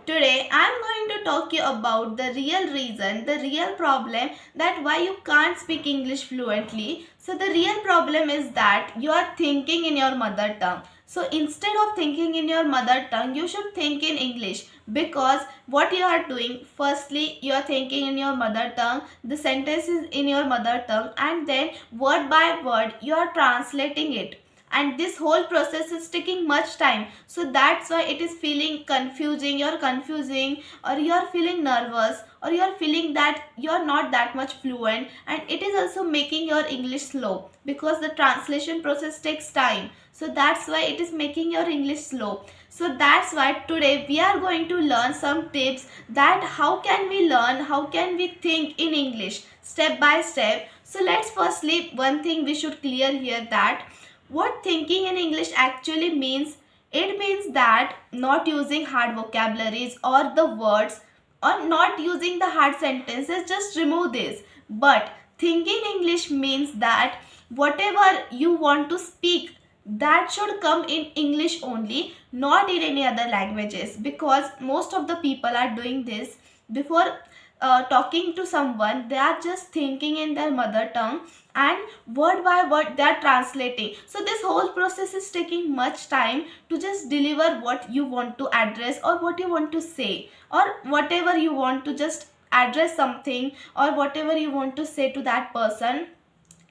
Today I am going to talk you about the real reason, the real problem that why you can't speak English fluently. So the real problem is that you are thinking in your mother tongue. So instead of thinking in your mother tongue, you should think in English, because what you are doing, firstly you are thinking in your mother tongue, the sentence is in your mother tongue, and then word by word you are translating it, and this whole process is taking much time. So that's why it is feeling confusing, you're confusing, or you're feeling nervous, or you're feeling that you're not that much fluent, and it is also making your English slow because the translation process takes time. So that's why it is making your English slow. So that's why today we are going to learn some tips that how can we learn, how can we think in English step by step. So let's firstly, one thing we should clear here, that what thinking in English actually means. It means that not using hard vocabularies or the words, or not using the hard sentences, just remove this. But thinking English means that whatever you want to speak, that should come in English only, not in any other languages, because most of the people are doing this. Before talking to someone, they are just thinking in their mother tongue, and word by word they are translating. So this whole process is taking much time to just deliver what you want to address, or what you want to say, or whatever you want to just address something, or whatever you want to say to that person,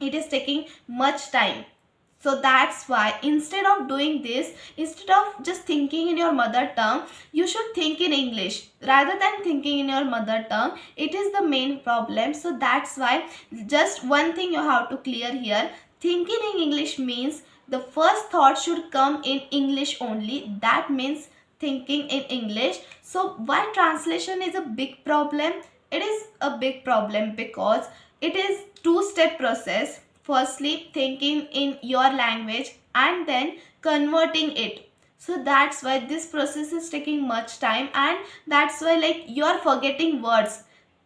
it is taking much time. So that's why instead of doing this, instead of just thinking in your mother tongue, you should think in English rather than thinking in your mother tongue. It is the main problem. So that's why just one thing you have to clear here. Thinking in English means the first thought should come in English only. That means thinking in English. So why translation is a big problem? It is a big problem because it is two-step process. Firstly thinking in your language and then converting it. So that's why this process is taking much time, and that's why like you are forgetting words,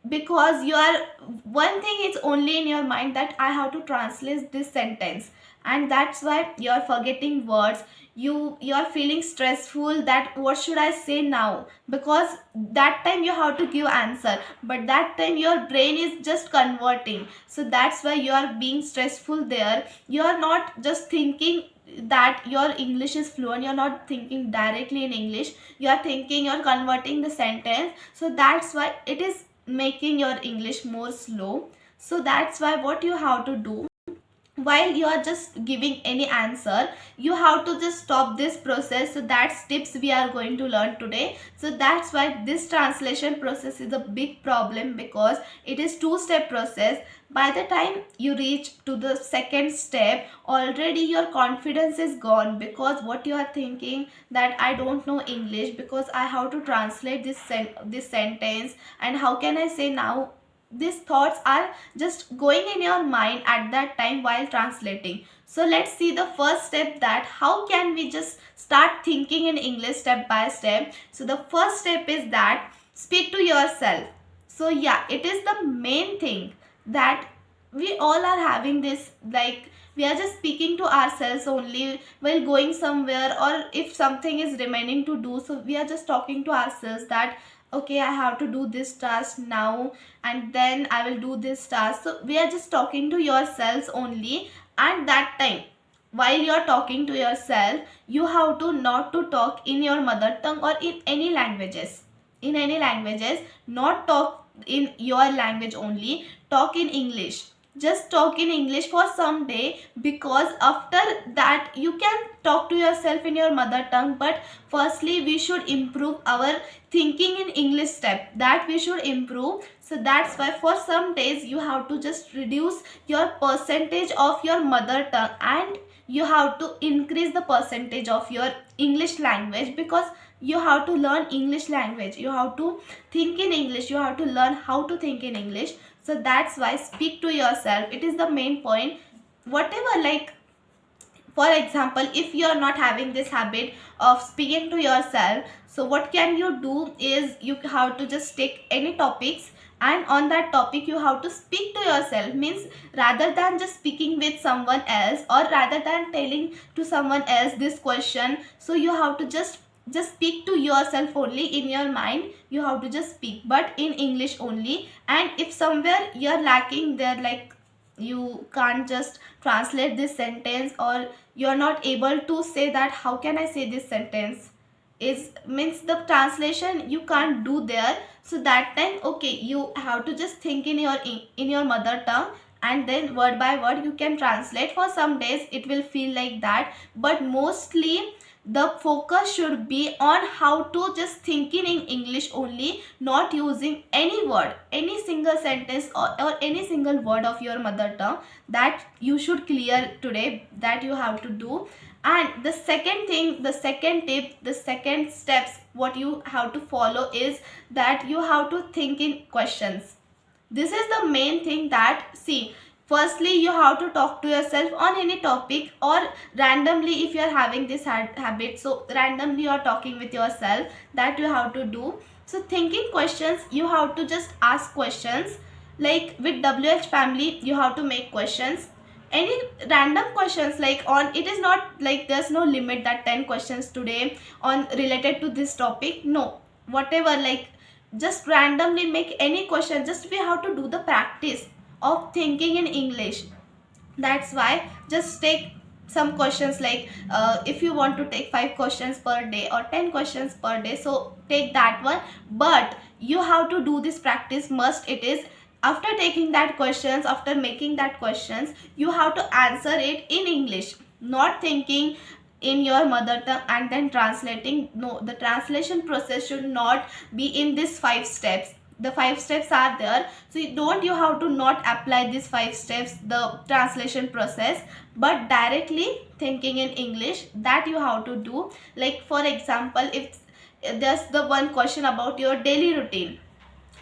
because you are, one thing is only in your mind that I have to translate this sentence, and that's why you are forgetting words. You are feeling stressful that what should I say now, because that time you have to give answer, but that time your brain is just converting. So that's why you are being stressful there. You are not just thinking that your English is fluent, you're not thinking directly in English, you are thinking, you're converting the sentence. So that's why it is making your English more slow. So that's why what you have to do, while you are just giving any answer, you have to just stop this process. So that's tips we are going to learn today. So that's why this translation process is a big problem, because it is two-step process. By the time you reach to the second step, already your confidence is gone, because what you are thinking that I don't know English, because I have to translate this sentence, and how can I say now. These thoughts are just going in your mind at that time while translating. So let's see the first step, that how can we just start thinking in English step by step. So the first step is that speak to yourself. So yeah, it is the main thing that we all are having this, like we are just speaking to ourselves only while going somewhere, or if something is remaining to do, so we are just talking to ourselves that okay, I have to do this task now, and then I will do this task. So we are just talking to yourselves only, and that time while you are talking to yourself, you have to not to talk in your mother tongue or in any languages. In any languages, not talk in your language only, talk in English. Just talk in English for some day, because after that you can talk to yourself in your mother tongue. But firstly we should improve our thinking in English step, that we should improve. So that's why for some days you have to just reduce your percentage of your mother tongue, and you have to increase the percentage of your English language, because you have to learn English language, you have to think in English, you have to learn how to think in English. So that's why speak to yourself, it is the main point. Whatever, like for example, if you are not having this habit of speaking to yourself, so what can you do is you have to just take any topics, and on that topic you have to speak to yourself. Means rather than just speaking with someone else, or rather than telling to someone else this question, so you have to just just speak to yourself only in your mind. You have to just speak, but in English only. And if somewhere you're lacking there, like you can't just translate this sentence, or you're not able to say that how can I say this sentence, is means the translation you can't do there. So that time, okay, you have to just think in your mother tongue, and then word by word you can translate. For some days it will feel like that, but mostly the focus should be on how to just thinking in English only, not using any word, any single sentence, or any single word of your mother tongue. That you should clear today, that you have to do. And the second thing, the second tip, the second steps what you have to follow is that you have to think in questions. This is the main thing. That see, firstly you have to talk to yourself on any topic, or randomly if you are having this habit, so randomly you are talking with yourself, that you have to do. So thinking questions, you have to just ask questions. Like with WH family, you have to make questions, any random questions, like on, it is not like there's no limit that 10 questions today on related to this topic. No, whatever, like just randomly make any question. Just we have to do the practice of thinking in English. That's why just take some questions, like if you want to take 5 questions per day or 10 questions per day, so take that one. But you have to do this practice must. It is after taking that questions, after making that questions, you have to answer it in English, not thinking in your mother tongue and then translating. No, the translation process should not be in these 5 steps. The 5 steps are there, so you have to not apply these 5 steps, the translation process, but directly thinking in English, that you have to do. Like for example, if there's the one question about your daily routine,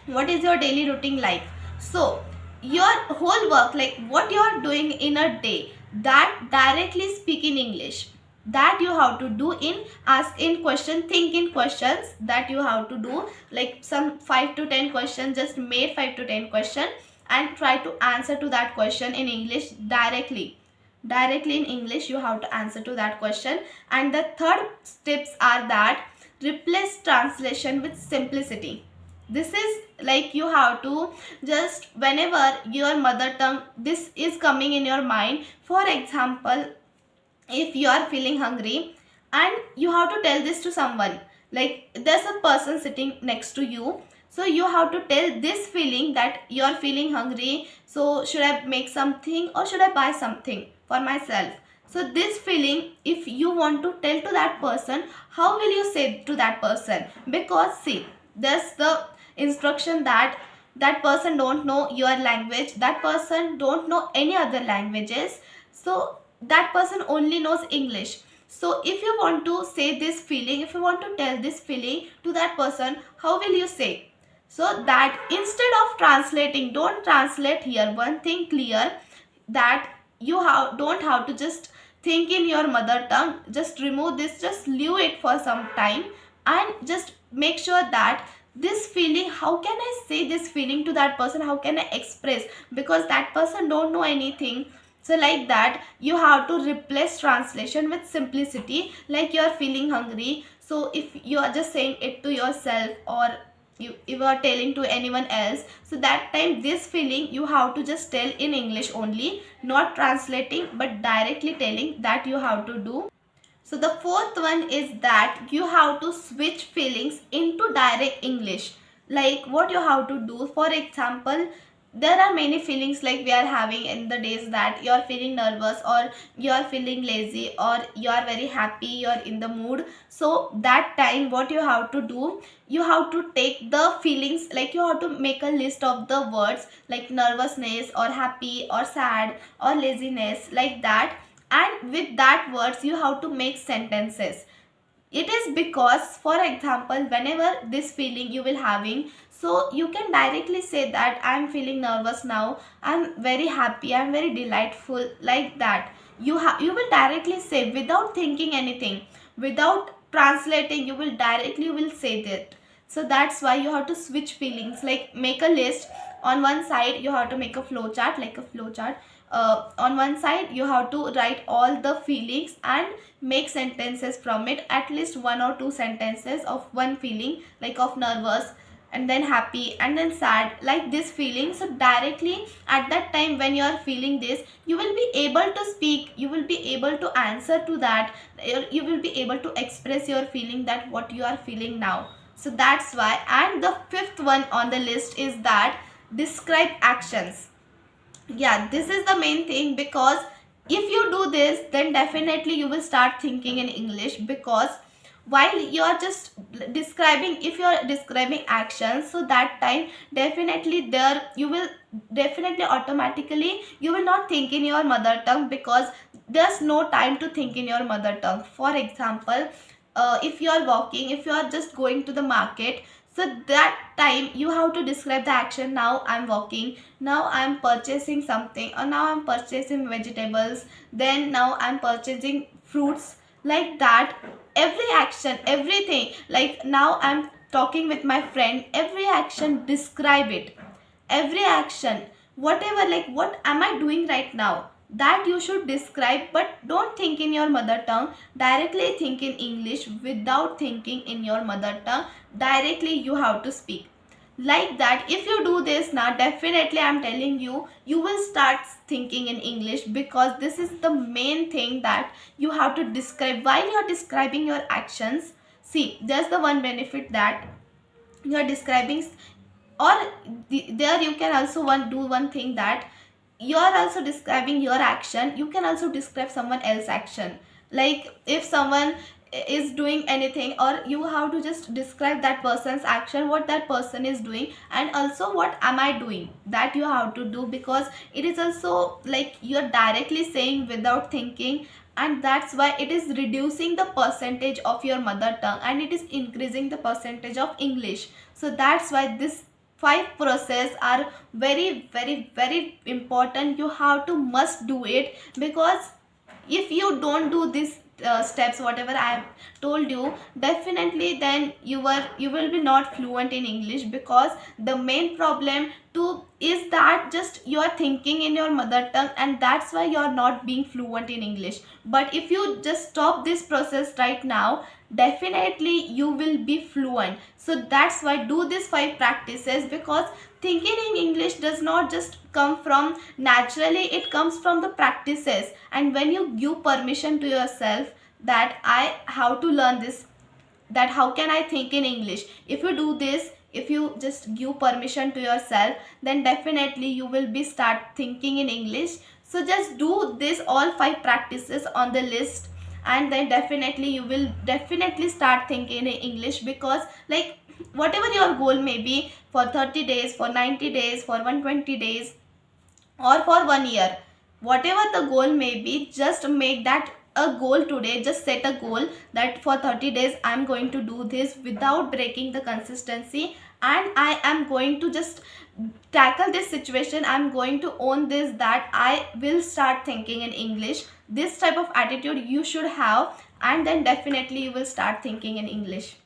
what is your daily routine like, so your whole work, like what you are doing in a day, that directly speak in English. That you have to do in ask in question, think in questions, that you have to do. Like some 5 to 10 questions, just made 5 to 10 question, and try to answer to that question in English directly in English. You have to answer to that question. And the third tips are that replace translation with simplicity. This is like you have to just, whenever your mother tongue this is coming in your mind, for example, if you are feeling hungry and you have to tell this to someone, like there's a person sitting next to you, so you have to tell this feeling that you are feeling hungry, so should I make something or should I buy something for myself. So this feeling, if you want to tell to that person, how will you say to that person? Because see, there's the instruction that that person don't know your language, that person don't know any other languages, so that person only knows English. So if you want to say this feeling, if you want to tell this feeling to that person, how will you say? So that instead of translating, don't translate here. One thing clear, that you don't have to just think in your mother tongue. Just remove this, just leave it for some time, and just make sure that this feeling, how can I say this feeling to that person, how can I express, because that person don't know anything. So like that you have to replace translation with simplicity. Like you are feeling hungry, so if you are just saying it to yourself, or you are telling to anyone else, so that time this feeling you have to just tell in English only, not translating but directly telling, that you have to do. So the fourth one is that you have to switch feelings into direct English. Like what you have to do, for example, there are many feelings like we are having in the days, that you are feeling nervous, or you are feeling lazy, or you are very happy, you are in the mood. So that time what you have to do, you have to take the feelings, like you have to make a list of the words, like nervousness or happy or sad or laziness, like that. And with that words you have to make sentences. It is because, for example, whenever this feeling you will having, so you can directly say that I am feeling nervous now, I am very happy, I am very delightful, like that. You will directly say without thinking anything, without translating, you will say that. So that's why you have to switch feelings, like make a list. On one side you have to make a flow chart, like a flow chart. on one side you have to write all the feelings and make sentences from it, at least one or two sentences of one feeling, like of nervous and then happy and then sad, like this feeling. So directly at that time when you are feeling this, you will be able to speak, you will be able to answer to that, you will be able to express your feeling, that what you are feeling now. So that's why. And the fifth one on the list is that describe actions. Yeah, this is the main thing, because if you do this, then definitely you will start thinking in English. Because while you are just describing, if you are describing actions, so that time definitely there you will definitely automatically you will not think in your mother tongue, because there's no time to think in your mother tongue. For example, if you are walking, if you are just going to the market, so that time you have to describe the action. Now I'm walking, now I'm purchasing something, or now I'm purchasing vegetables, then now I'm purchasing fruits, like that. Every action, everything, like now I'm talking with my friend, every action describe it. Every action, whatever, like what am I doing right now, that you should describe. But don't think in your mother tongue, directly think in English without thinking in your mother tongue. Directly you have to speak like that. If you do this now, definitely I'm telling you, you will start thinking in English, because this is the main thing that you have to describe while you are describing your actions. See, there's the one benefit that you are describing, or there you can also do one thing, that you are also describing your action, you can also describe someone else's action. Like if someone is doing anything, or you have to just describe that person's action, what that person is doing, and also what am I doing, that you have to do. Because it is also like you're directly saying without thinking, and that's why it is reducing the percentage of your mother tongue and it is increasing the percentage of English. So that's why this five process are very very very important. You have to must do it, because if you don't do these steps, whatever I have told you, definitely then you will be not fluent in English. Because the main problem too is that just you are thinking in your mother tongue, and that's why you are not being fluent in English. But if you just stop this process right now, definitely you will be fluent. So that's why do these five practices, because thinking in English does not just come from naturally, it comes from the practices. And when you give permission to yourself that I have to learn this, that how can I think in English, if you do this, if you just give permission to yourself, then definitely you will be start thinking in English. So just do this all five practices on the list, and then definitely you will definitely start thinking in English. Because like whatever your goal may be, for 30 days, for 90 days, for 120 days, or for 1 year, whatever the goal may be, just make that a goal today. Just set a goal that for 30 days I'm going to do this without breaking the consistency, and I am going to just tackle this situation, I'm going to own this, that I will start thinking in English. This type of attitude you should have, and then definitely you will start thinking in English.